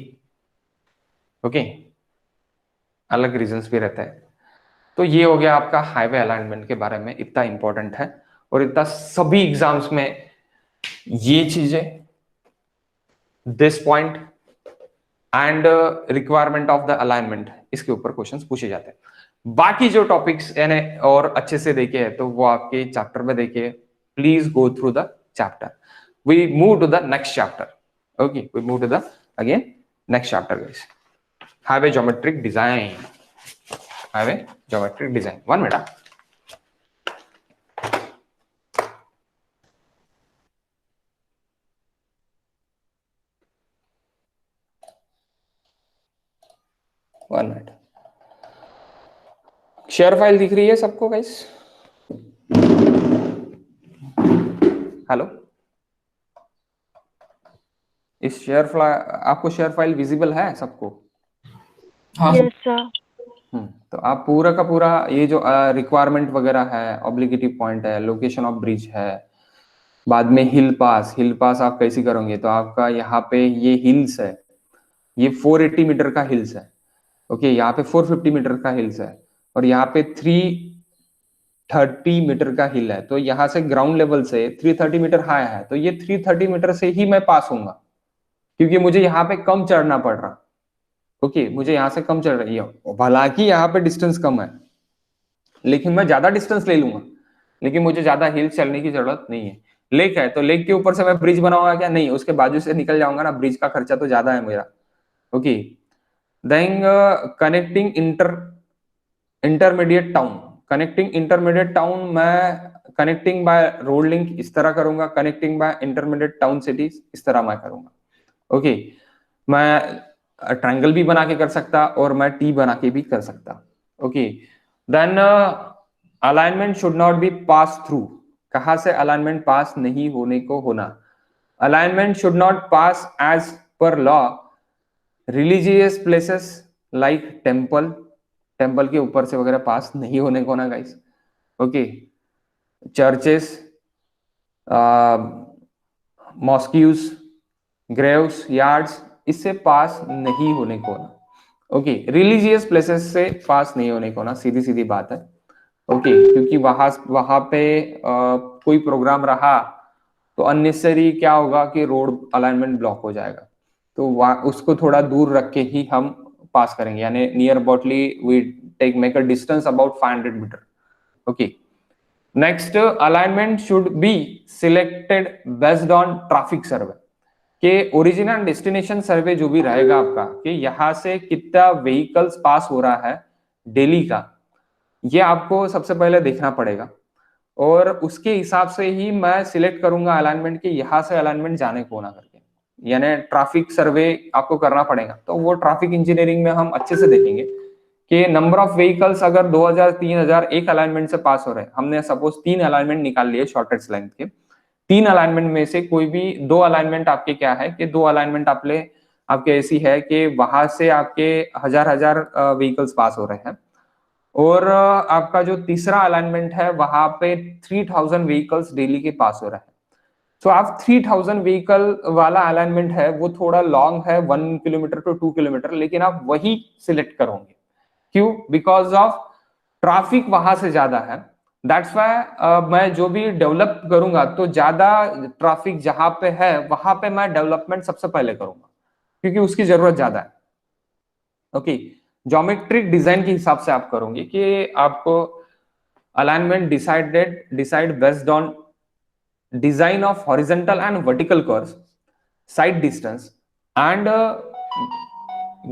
ओके, अलग रीजंस भी रहते हैं। तो ये हो गया आपका हाईवे अलाइनमेंट के बारे में, इतना इंपॉर्टेंट है और इतना सभी एग्जाम्स में ये चीजें, this point and requirement of the alignment, इसके ऊपर क्वेश्चंस पूछे जाते हैं। बाकी जो टॉपिक्स यानी और अच्छे से देखे हैं तो वो आपके चैप्टर में देखिए, please go through the chapter. We move to the next chapter. Okay, we move to the again next chapter guys, highway geometric design, highway geometric design. 1 minute. One minute. Share file दिख रही है सबको गाइस? Hello, इस share file, आपको share file visible है सबको? हाँ यस सर। तो आप पूरा का पूरा ये जो रिक्वायरमेंट वगैरह है, ऑब्लिगेटिव पॉइंट है, लोकेशन ऑफ ब्रिज है, बाद में हिल पास, हिल पास आप कैसे करोगे तो आपका यहाँ पे ये हिल्स है, ये 480 मीटर का हिल्स है। ओके, यहाँ पे 450 मीटर का हिल्स है और यहाँ पे 330 मीटर का हिल है। तो यहाँ से ग्राउंड लेवल से 330 मीटर हाई है, तो ये 330 मीटर से ही मैं पास होऊंगा क्योंकि मुझे यहाँ पे कम चढ़ना पड़ रहा। ओके, मुझे यहाँ से कम चढ़ रही है, भला कि यहाँ पे डिस्टेंस कम है लेकिन मैं ज्यादा डिस्टेंस ले लूंगा, लेकिन मुझे ज्यादा हिल चलने की जरूरत नहीं है। लेक है तो लेक के ऊपर से मैं ब्रिज बनाऊंगा क्या? नहीं, उसके बाजू से निकल जाऊंगा ना, ब्रिज का खर्चा तो ज्यादा है मेरा। Okay, then connecting intermediate town, connecting intermediate town मैं कनेक्टिंग बाय रोड लिंक इस तरह करूंगा, connecting by intermediate town cities इस तरह मैं करूंगा। ओके, मैं ट्रायंगल भी बना के कर सकता और मैं टी बना के भी कर सकता। Okay, then alignment should not be pass through, कहां से अलाइनमेंट पास नहीं होने को होना? Alignment should not pass as per law religious places like temple, temple के ऊपर से वगैरह पास नहीं होने को ना guys. Okay, churches, mosques, graves, yards, इससे पास नहीं होने को ना। ओके, रिलीजियस प्लेसेस से पास नहीं होने को ना, सीधी सीधी बात है। ओके, क्योंकि वहां पे कोई प्रोग्राम रहा तो अननेसेसरी क्या होगा कि रोड अलाइनमेंट ब्लॉक हो जाएगा, तो उसको थोड़ा दूर रख के ही हम पास करेंगे, यानी near aboutly we take make a distance about 500 meter. Okay, next, alignment should be selected based on traffic survey, कि ओरिजिन एंड डेस्टिनेशन सर्वे जो भी रहेगा आपका कि यहाँ से कितना व्हीकल्स पास हो रहा है डेली का, ये आपको सबसे पहले देखना पड़ेगा और उसके हिसाब से ही मैं सिलेक्ट करूंगा अलाइनमेंट के यहाँ से अलाइनमेंट जाने को ना करके, यानी ट्रैफिक सर्वे आपको करना पड़ेगा। तो वो ट्रैफिक इंजीनियरिंग में हम अच्छे से देखेंगे कि नंबर ऑफ व्हीकल्स अगर 2000 3000 एक अलाइनमेंट से पास हो रहे हैं, हमने सपोज 3 अलाइनमेंट निकाल लिए शॉर्टेस्ट लेंथ के, 3 अलाइनमेंट में से कोई भी 2 अलाइनमेंट आपके क्या है कि 2 अलाइनमेंट आपके ऐसी है कि वहां से आपके हजार व्हीकल्स पास हो रहे हैं और आपका जो तीसरा अलाइनमेंट है वहां पे 3000 व्हीकल्स डेली के पास हो रहे हैं। तो आप 3000 व्हीकल वाला अलाइनमेंट है वो थोड़ा लॉन्ग है, 1 किलोमीटर टू 2 किलोमीटर, लेकिन आप वही सिलेक्ट करोगे। क्यों? बिकॉज ऑफ ट्रैफिक वहां से ज्यादा है। दैट्स वाई मैं जो भी डेवलप करूंगा तो ज्यादा ट्रैफिक जहां पे है वहां पे मैं डेवलपमेंट सबसे पहले करूंगा क्योंकि उसकी जरूरत ज्यादा है। ओके, ज्योमेट्रिक डिजाइन के हिसाब से आप करोगे कि आपको alignment decide based on design of horizontal and vertical curves, side distance and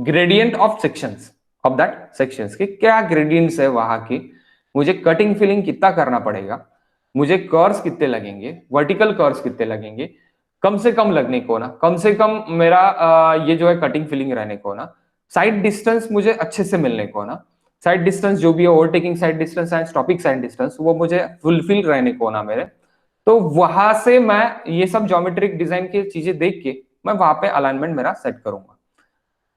gradient of sections. Of that sections के क्या ग्रेडियंट्स है वहां के, मुझे कटिंग फिलिंग कितना करना पड़ेगा, मुझे कर्व्स कितने लगेंगे, वर्टिकल कर्व्स कितने लगेंगे, कम से कम लगने को ना, कम से कम मेरा ये जो है कटिंग फिलिंग रहने को ना, साइड डिस्टेंस मुझे अच्छे से मिलने को ना, साइड डिस्टेंस जो भी है overtaking side distance and stopping side distance वो मुझे फुलफिल रहने को ना मेरे, तो वहां से मैं ये सब ज्योमेट्रिक डिजाइन की चीजें देख के मैं वहां पे अलाइनमेंट मेरा सेट करूंगा।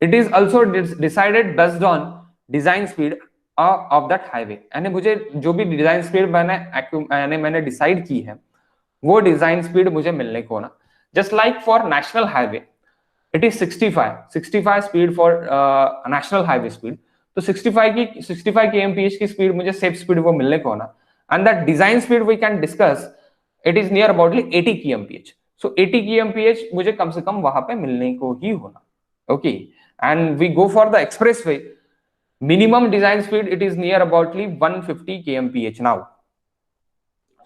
It is also decided based on design speed of that highway, यानी मुझे जो भी डिजाइन स्पीड मैंने डिसाइड की है वो डिजाइन स्पीड मुझे मिलने को ना, just like for national highway it is 65 speed for national highway speed, तो 65 kmph की स्पीड मुझे सेफ स्पीड वो मिलने को ना, and that design speed we can discuss it is near aboutly 80 kmph, so 80 kmph मुझे कम से कम वहां पे मिलने को ही होना। Okay, and we go for the expressway, minimum design speed it is near aboutly 150 kmph now,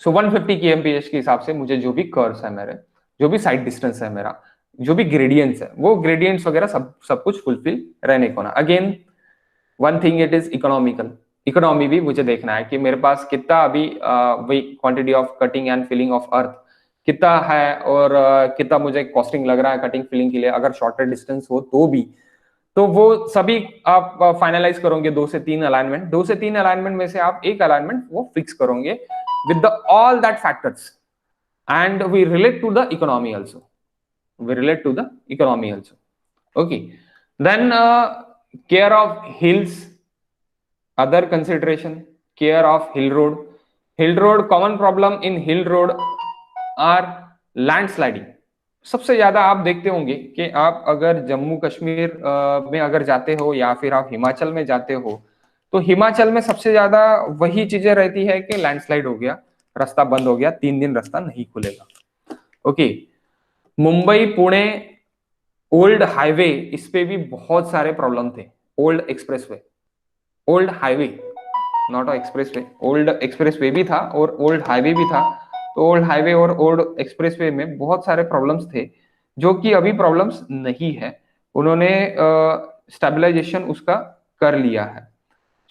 so 150 kmph के हिसाब से मुझे जो भी कर्व्स है मेरे, जो भी साइड डिस्टेंस है मेरा, जो भी ग्रेडियंट्स है वो ग्रेडियंट्स वगैरह सब कुछ फुलफिल रहने को ना। Again one thing it is economical, economy भी मुझे देखना है कि मेरे पास कितना अभी वही quantity of cutting and filling of earth कितना है, और कितना मुझे कॉस्टिंग लग रहा है कटिंग फिलिंग के लिए, अगर शॉर्टर डिस्टेंस हो तो भी, तो वो सभी आप फाइनलाइज करोगे 2 से 3 अलाइनमेंट, 2 से 3 अलाइनमेंट में से आप एक अलाइनमेंट वो फिक्स करोगे with the all that factors, and we relate to the economy also, we relate to the economy also. Okay, then care of hills, other consideration, care of hill road common problem in hill road are landsliding। सबसे ज्यादा आप देखते होंगे कि आप अगर जम्मू कश्मीर में अगर जाते हो या फिर आप हिमाचल में जाते हो, तो हिमाचल में सबसे ज्यादा वही चीजें रहती है कि लैंडस्लाइड हो गया, रास्ता बंद हो गया, 3 दिन रास्ता नहीं खुलेगा। Okay, Mumbai Pune old highway, इस पे भी बहुत सारे प्रॉब्लम थे। Old expressway, old highway, not expressway, old expressway भी था और ओल्ड हाईवे भी था, तो ओल्ड हाईवे और ओल्ड एक्सप्रेसवे में बहुत सारे प्रॉब्लम्स थे जो कि अभी प्रॉब्लम्स नहीं है, उन्होंने स्टेबलाइजेशन उसका कर लिया है,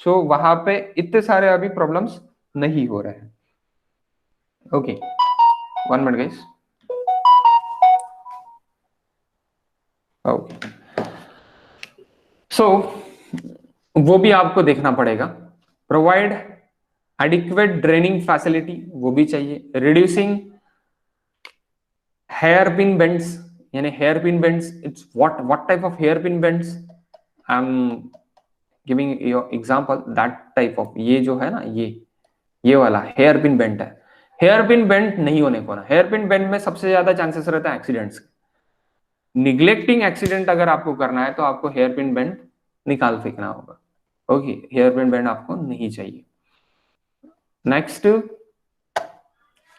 सो वहां पे इतने सारे अभी प्रॉब्लम्स नहीं हो रहे हैं। Okay, 1 minute guys. ओके, सो वो भी आपको देखना पड़ेगा। प्रोवाइड एडिक्वेट ड्रेनिंग फैसिलिटी, वो भी चाहिए। रिड्यूसिंग हेयर पिन बेंड्स, यानी hairpin bends, it's what type of hairpin bends, I am giving your example that type of, ये जो है ना ये वाला हेयर पिन बेंड है, हेयर पिन बेंड नहीं होने को ना। हेयर पिन बेंड में सबसे ज्यादा चांसेस रहता है एक्सीडेंट्स। निग्लेक्टिंग एक्सीडेंट अगर आपको करना है तो आपको हेयर पिन बेंड निकाल फेंकना होगा। ओके, हेयर पिन बेंड आपको नहीं चाहिए। Next,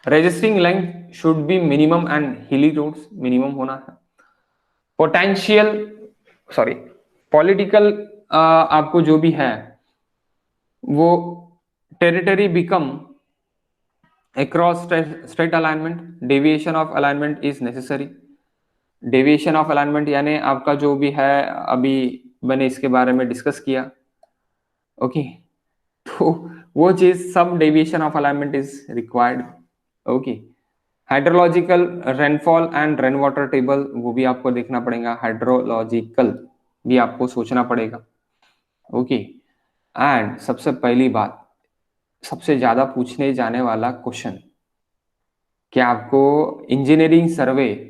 registering length should be minimum and हिली रोड्स मिनिमम होना है। पोटेंशियल पॉलिटिकल आपको जो भी है वो territory become across state alignment, deviation of alignment is necessary. Deviation of alignment यानी आपका जो भी है, अभी मैंने इसके बारे में डिस्कस किया। ओके, तो वो चीज सब deviation of alignment is required. Okay, hydrological rainfall and rain water table, वो भी आपको देखना पड़ेगा, हाइड्रोलॉजिकल भी आपको सोचना पड़ेगा। ओके, एंड सबसे पहली बात, सबसे ज्यादा पूछने जाने वाला क्वेश्चन, कि आपको engineering survey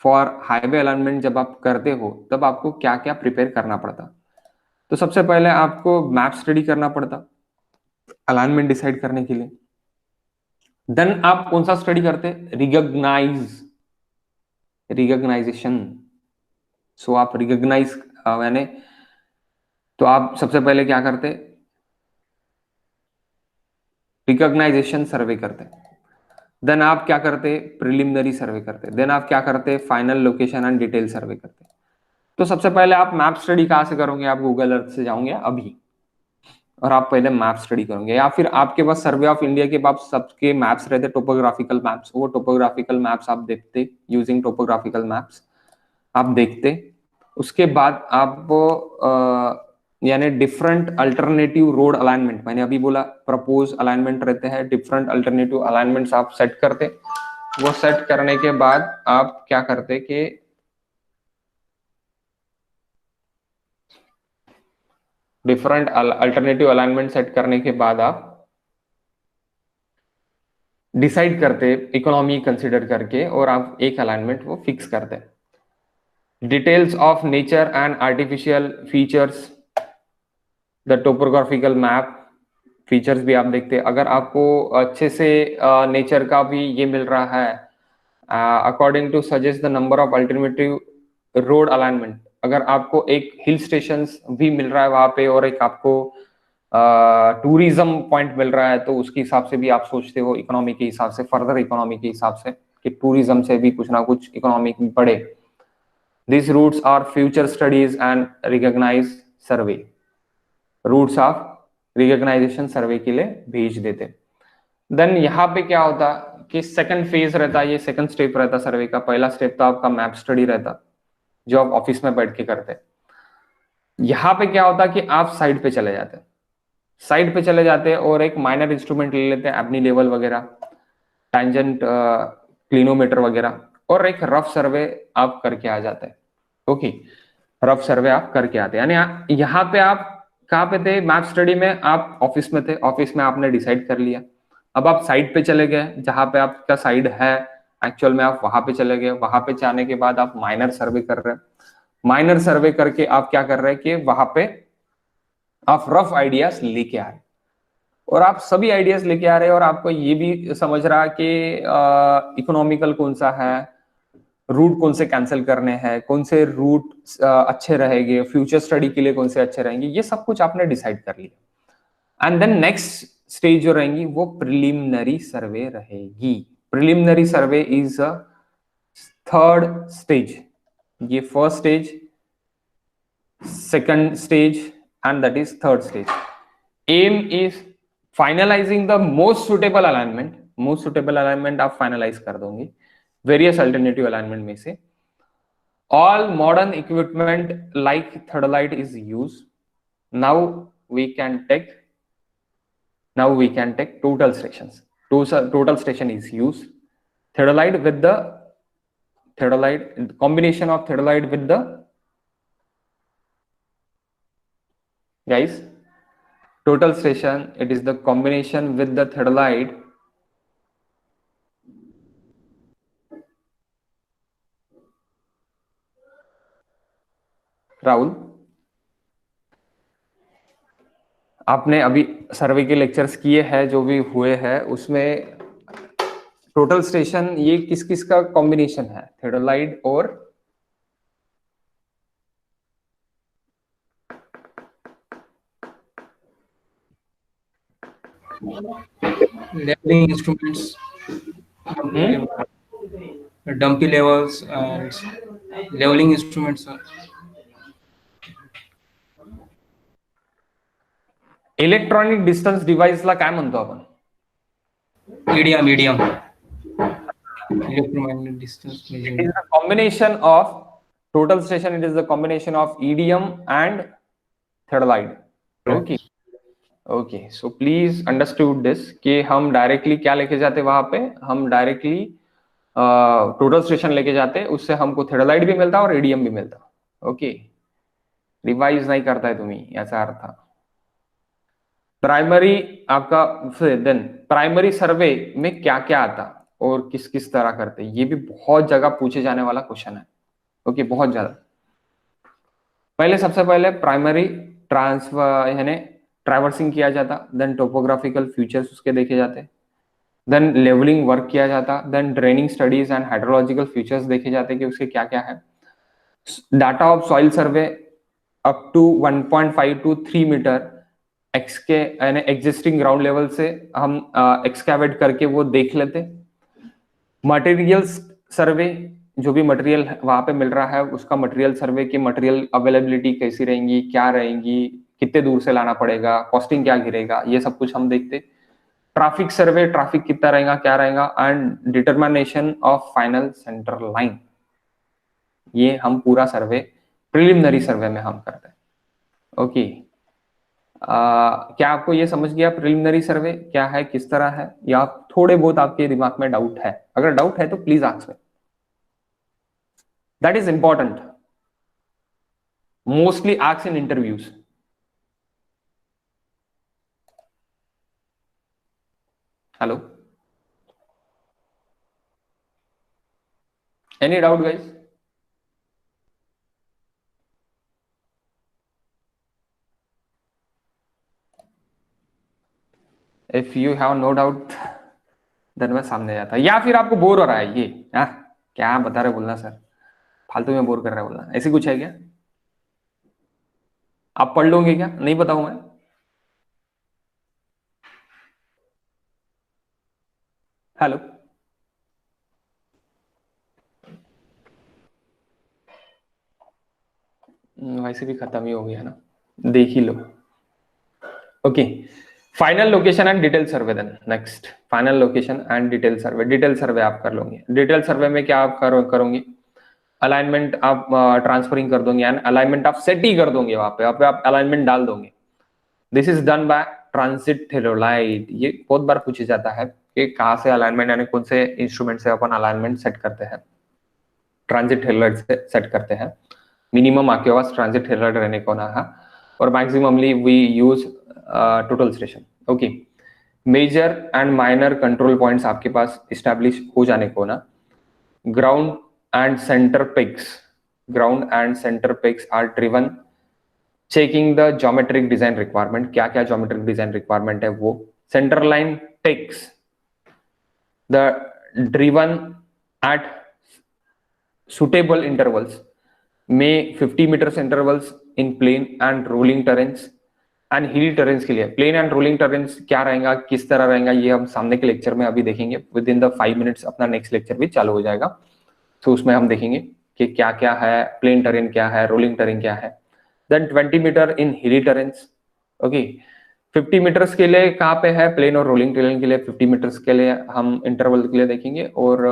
for highway alignment जब आप करते हो तब आपको क्या क्या प्रिपेयर करना पड़ता। तो सबसे पहले आपको मैप स्टडी करना पड़ता अलाइनमेंट डिसाइड करने के लिए। देन आप कौन सा स्टडी करते, रिकॉग्नाइजेशन। सो आप रिकॉग्नाइज यानी, तो आप सबसे पहले क्या करते, रिकॉग्नाइजेशन सर्वे करते। देन आप क्या करते, प्रिलिमिनरी सर्वे करते। देन आप क्या करते, फाइनल लोकेशन एंड डिटेल सर्वे करते। तो सबसे पहले आप मैप स्टडी कहां से करोगे, आप गूगल अर्थ से जाओगे अभी, और आप पहले मैप स्टडी करोगे, या फिर आपके पास सर्वे ऑफ इंडिया के पास सबके मैप्स रहते, टोपोग्राफिकल मैप्स, वो टोपोग्राफिकल मैप्स आप देखते, यूजिंग टोपोग्राफिकल मैप्स आप देखते। उसके बाद आप यानी डिफरेंट अल्टरनेटिव रोड अलाइनमेंट, मैंने अभी बोला प्रपोज अलाइनमेंट रहते हैं, डिफरेंट अल्टरनेटिव अलाइनमेंट्स आप सेट करते, वो सेट करने के बाद आप क्या करते कि डिफरेंट अल्टरनेटिव अलाइनमेंट सेट करने के बाद आप डिसाइड करते इकोनॉमी कंसीडर करके, और आप एक अलाइनमेंट वो फिक्स करते। Details of nature and artificial features, the topographical map features भी आप देखते। अगर आपको अच्छे से नेचर का भी ये मिल रहा है, according to suggest the number of alternative road alignment, अगर आपको एक हिल स्टेशन भी मिल रहा है वहां पे और एक आपको टूरिज्म पॉइंट मिल रहा है, तो उसके हिसाब से भी आप सोचते हो इकोनॉमी के हिसाब से, फर्दर इकोनॉमी के हिसाब से कि टूरिज्म से भी कुछ ना कुछ इकोनॉमी बढ़े। This routes are future studies and recognize survey, routes of recognization survey के लिए भेज देते। देन यहाँ पे क्या होता कि सेकंड फेज रहता, ये सेकंड स्टेप रहता सर्वे का। पहला स्टेप तो आपका मैप स्टडी रहता जो आप ऑफिस में बैठ के करते। यहाँ पे क्या होता कि आप साइड पे चले जाते, साइड पे चले जाते और एक माइनर इंस्ट्रूमेंट ले लेते, एबनी लेवल वगैरह, टैंजेंट क्लिनोमीटर वगैरह, और एक रफ सर्वे आप करके आ जाते हैं। ओके, रफ सर्वे आप करके आते हैं। यानी यहाँ पे आप कहाँ पे थे, मैप स्टडी में आप ऑफिस में थे, ऑफिस में आपने डिसाइड कर लिया। अब आप साइड पे चले गए, जहां पे आपका साइड है एक्चुअल में, आप वहां पे चले गए। वहां पे जाने के बाद आप माइनर सर्वे कर रहे हैं। माइनर सर्वे करके आप क्या कर रहे हैं कि वहां पे आप रफ आइडियाज लेके आ रहे, और आप सभी आइडियाज लेके आ रहे हैं, और आपको ये भी समझ रहा कि इकोनॉमिकल कौन सा है, रूट कौन से कैंसिल करने हैं, कौन से रूट अच्छे रहेंगे, फ्यूचर स्टडी के लिए कौन से अच्छे रहेंगे, ये सब कुछ आपने डिसाइड कर लिया। एंड देन नेक्स्ट स्टेज जो रहेंगी वो प्रिलिमिनरी सर्वे रहेगी। Preliminary survey is a third stage. ये first stage, second stage and that is third stage. Aim is finalizing the most suitable alignment. Most suitable alignment आप finalize कर दोगे various alternative alignment में से। All modern equipment like theodolite is use. Now we can take total stations. Total station is used. Theodolite with the combination of theodolite with the, guys, total station, it is the combination with the theodolite Rahul, आपने अभी सर्वे के lectures किए हैं जो भी हुए हैं, उसमें टोटल स्टेशन ये किस किस का कॉम्बिनेशन है, थेडोलाइट और Leveling instruments, dumpy levels and leveling instruments. Electronic distance डिव्हाइसला काय म्हणतो आपण? EDM. Electromagnetic distance It is measurement. the combination of total station. It is the combination of EDM and theodolite. Okay. Okay, so please understood this कि हम directly क्या लेके जाते वहां पे, हम डायरेक्टली टोटल स्टेशन लेके जाते, उससे हमको थेडोलाइट भी मिलता और एडीएम भी मिलता। ओके, रिवाइज नहीं करता है तुम्ही, याचा अर्थ प्राइमरी आपका, देन प्राइमरी सर्वे में क्या क्या आता और किस किस तरह करते, ये भी बहुत जगह पूछे जाने वाला क्वेश्चन है। ओके, बहुत ज्यादा। पहले सबसे पहले प्राइमरी ट्रांसफर यानी ट्रैवर्सिंग किया जाता, देन टोपोग्राफिकल फीचर्स उसके देखे जाते, देन लेवलिंग वर्क किया जाता, then draining studies and hydrological features देखे जाते कि उसके क्या क्या है। Data of soil survey up to 1.5 to 3 meter एक्सके यानी एग्जिस्टिंग ग्राउंड लेवल से हम एक्सकैवेट करके वो देख लेते। मटेरियल्स सर्वे, जो भी मटेरियल वहां पे मिल रहा है उसका मटेरियल सर्वे की मटेरियल अवेलेबिलिटी कैसी रहेंगी, क्या रहेंगी, कितने दूर से लाना पड़ेगा, कॉस्टिंग क्या गिरेगा, ये सब कुछ हम देखते। ट्रैफिक सर्वे, ट्रैफिक कितना रहेगा, क्या रहेगा, and determination of final centre line, ये हम पूरा सर्वे प्रिलिमिनरी सर्वे में हम करते हैं। ओके, क्या आपको ये समझ गया प्रिलिमिनरी सर्वे क्या है, किस तरह है, या थोड़े बहुत आपके दिमाग में डाउट है? अगर डाउट है तो please ask me, that is important, mostly asked in interviews. Hello, any doubt guys? If you have no doubt then मैं सामने जाता, या फिर आपको बोर हो रहा है ये, क्या बता रहे बोलना सर, फालतू में बोर कर रहा है बोलना, ऐसी कुछ है क्या? आप पढ़ लोगे क्या? नहीं बताऊं मैं? हेलो, वैसे भी खत्म ही हो गया ना, देख ही लो। Okay, final location and detail survey. Then next, final location and detail survey. Detail survey आप कर लोगे। डिटेल सर्वे में क्या आप करोगे? अलाइनमेंट आप ट्रांसफरिंग कर दोगे, एंड अलाइनमेंट आप सेट ही कर दोगे, वहां पे आप अलाइनमेंट डाल दोगे। This is done by transit theodolite. ये बहुत बार पूछा जाता है कि कहाँ से अलाइनमेंट, यानी कौन से इंस्ट्रूमेंट से अपन अलाइनमेंट सेट करते हैं? ट्रांजिट थेलोलाइट से सेट करते हैं। मिनिमम आपके पास ट्रांजिट थेलोलाइट रहने को ना है, और maximumly we use total station. Okay, major and minor control points आपके पास इस्टेब्लिश हो जाने को ना, ground and centre pegs are driven checking the geometric design requirement. क्या क्या ज्योमेट्रिक डिजाइन रिक्वायरमेंट है वो? Centre line takes the driven at suitable intervals में 50 metres intervals in plain and rolling terrains and hilly terrains के लिए। Plane and rolling terrains क्या रहेगा, किस तरह रहेगा, ये हम सामने के लेक्चर में अभी देखेंगे। विद इन द 5 मिनट्स अपना नेक्स्ट लेक्चर भी चालू हो जाएगा, तो उसमें हम देखेंगे कि क्या क्या है, प्लेन टेरेन क्या है, रोलिंग टेरेन क्या है। देन 20 मीटर इन हिली टेरेन्स। ओके, 50 मीटर्स के लिए कहाँ पे है प्लेन और रोलिंग टेरेन के लिए? 50 मीटर्स के लिए हम इंटरवल के लिए देखेंगे, और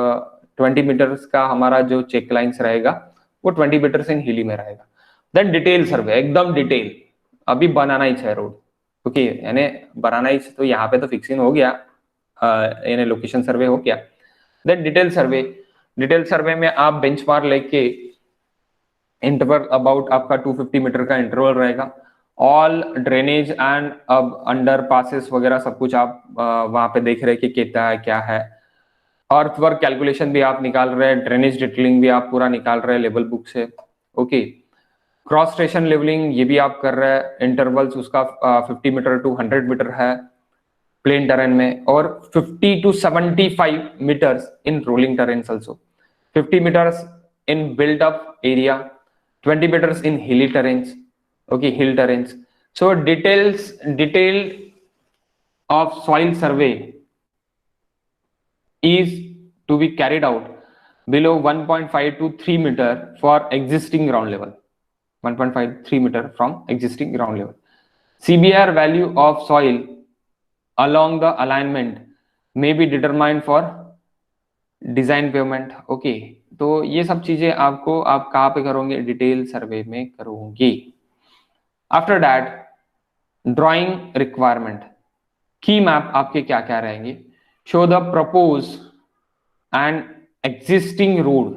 20 मीटर्स का हमारा जो चेक लाइन्स रहेगा वो 20 मीटर्स इन हिली में रहेगा। देन डिटेल सर्वे, एकदम डिटेल, अभी बनाना ही है रोड। ओके, यानी बनाना ही, तो यहाँ पे तो फिक्सिंग हो गया, यानी लोकेशन सर्वे हो गया। देन डिटेल सर्वे में आप बेंचमार्क लेके इंटरवल अबाउट आपका 250 मीटर का इंटरवल रहेगा। ऑल ड्रेनेज एंड अब अंडर पासेस वगैरह सब कुछ आप वहां पे देख रहे हैं कि कितना है, क्या है। अर्थवर्क कैलकुलेशन भी आप निकाल रहे हैं, ड्रेनेज डिटेलिंग भी आप पूरा निकाल रहे हैं लेवल बुक से। ओके, क्रॉस स्टेशन लेवलिंग ये भी आप कर रहे हैं। इंटरवल्स उसका 50 मीटर टू 100 मीटर है प्लेन टेरेन में, और 50 to 75 meters in rolling terrains also, 50 meters in built up area, 20 meters in hilly terrains. Okay, hill terrains. So detail of soil survey is to be carried out below 1.5 to 3 meter for existing ground level, 1.5 3 meter from existing ground level. CBR value of soil along the alignment may be determined for design payment. Okay, तो ये सब चीजें आपको आप कहाँ पे करोगे? Detail सर्वे में करोगे। आफ्टर दैट ड्राइंग रिक्वायरमेंट, की मैप आपके क्या क्या रहेंगे? Show the propose and existing road,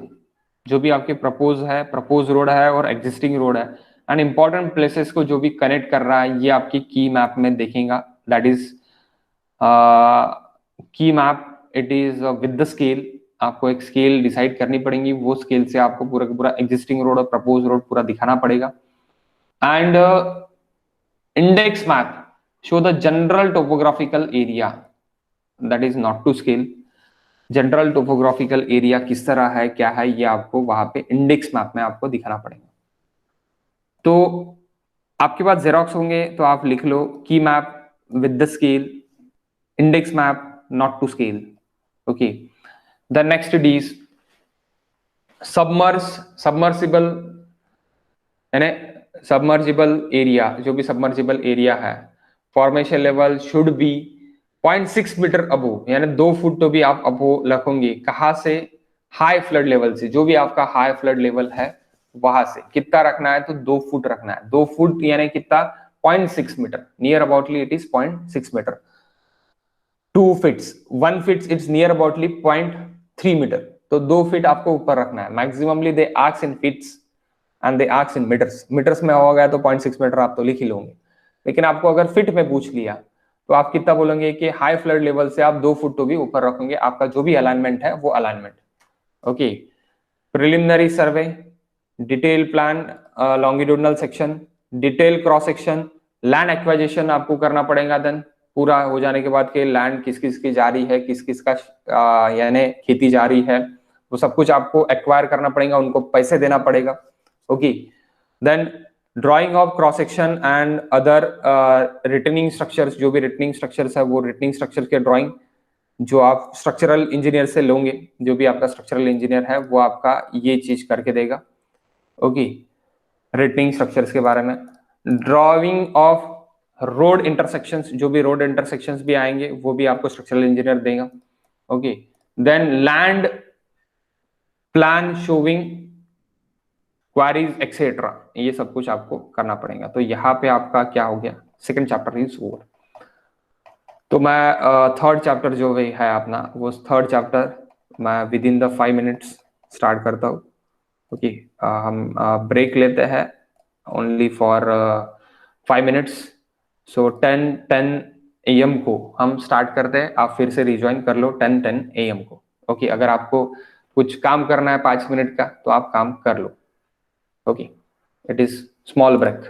जो भी आपके प्रपोज रोड है और एग्जिस्टिंग रोड है, एंड इंपॉर्टेंट प्लेसेस को जो भी कनेक्ट कर रहा है, ये आपकी की मैप में देखेगा। दैट इज की map, it is with the scale. आपको एक स्केल डिसाइड करनी पड़ेगी, वो स्केल से आपको पूरा का पूरा एग्जिस्टिंग रोड और प्रपोज रोड पूरा दिखाना पड़ेगा। And index map show the general topographical area, that is not to scale. General topographical area किस तरह है, क्या है, ये आपको वहां पे इंडेक्स मैप में आपको दिखाना पड़ेगा। तो आपके पास जेरोक्स होंगे तो आप लिख लो की map with the scale, index map not to scale. Okay, the next is submersible, यानी submersible area, जो भी submersible area है, formation level should be 0.6 metre अबो, यानी 2 फुट तो भी आप अबो रखोगे। कहाँ से? हाई फ्लड लेवल से, जो भी आपका हाई फ्लड लेवल है वहां से कितना रखना है? तो 2 फुट रखना है। 2 फुट यानी कितना? 0.6 meter. Near aboutly it is 0.6 meter. 2 fits, 1 fits it's near aboutly 0.3 meter. तो 2 फीट आपको ऊपर रखना है. Maximumly they ask in feets and they ask in metres. Metres में हो गया तो 0.6 मीटर आप तो लिख ही लोगे, लेकिन आपको अगर फीट में पूछ लिया तो आप कितना बोलेंगे कि हाई फ्लड लेवल से आप 2 फुट तो भी ऊपर रखेंगे. आपका जो भी अलाइनमेंट है वो alignment. Okay. Preliminary survey, detail plan, longitudinal section, detail cross section, land acquisition आपको करना पड़ेगा. देन पूरा हो जाने के बाद के लैंड किस किस की जारी है, किस किस का यानी खेती जारी है, वो सब कुछ आपको एक्वायर करना पड़ेगा, उनको पैसे देना पड़ेगा. Okay. Then drawing of cross section and other retaining structures. जो भी रिटर्निंग स्ट्रक्चर्स है वो रिटर्निंग स्ट्रक्चर के ड्राइंग जो आप स्ट्रक्चरल इंजीनियर से लोगे, जो भी आपका स्ट्रक्चरल इंजीनियर है वो आपका ये चीज करके देगा. ओके. रिटर्निंग स्ट्रक्चर्स के बारे में. ड्राइंग ऑफ रोड इंटरसेक्शंस, जो भी रोड इंटरसेक्शंस भी आएंगे वो भी आपको स्ट्रक्चरल इंजीनियर देगा. Okay. Then land plan showing quarries etcetera, ये सब कुछ आपको करना पड़ेगा. तो यहाँ पे आपका क्या हो गया, सेकंड चैप्टर इज ओवर. तो मैं थर्ड चैप्टर जो भी है अपना, वो थर्ड चैप्टर मैं with in the 5 minutes start करता हूँ. ओके. हम ब्रेक लेते हैं only for 5 minutes. So 10 AM को हम स्टार्ट करते हैं. आप फिर से रिज्वाइन कर लो 10 AM को. ओके. अगर आपको कुछ काम करना है 5 मिनट का तो आप काम कर लो. Okay. It is small break.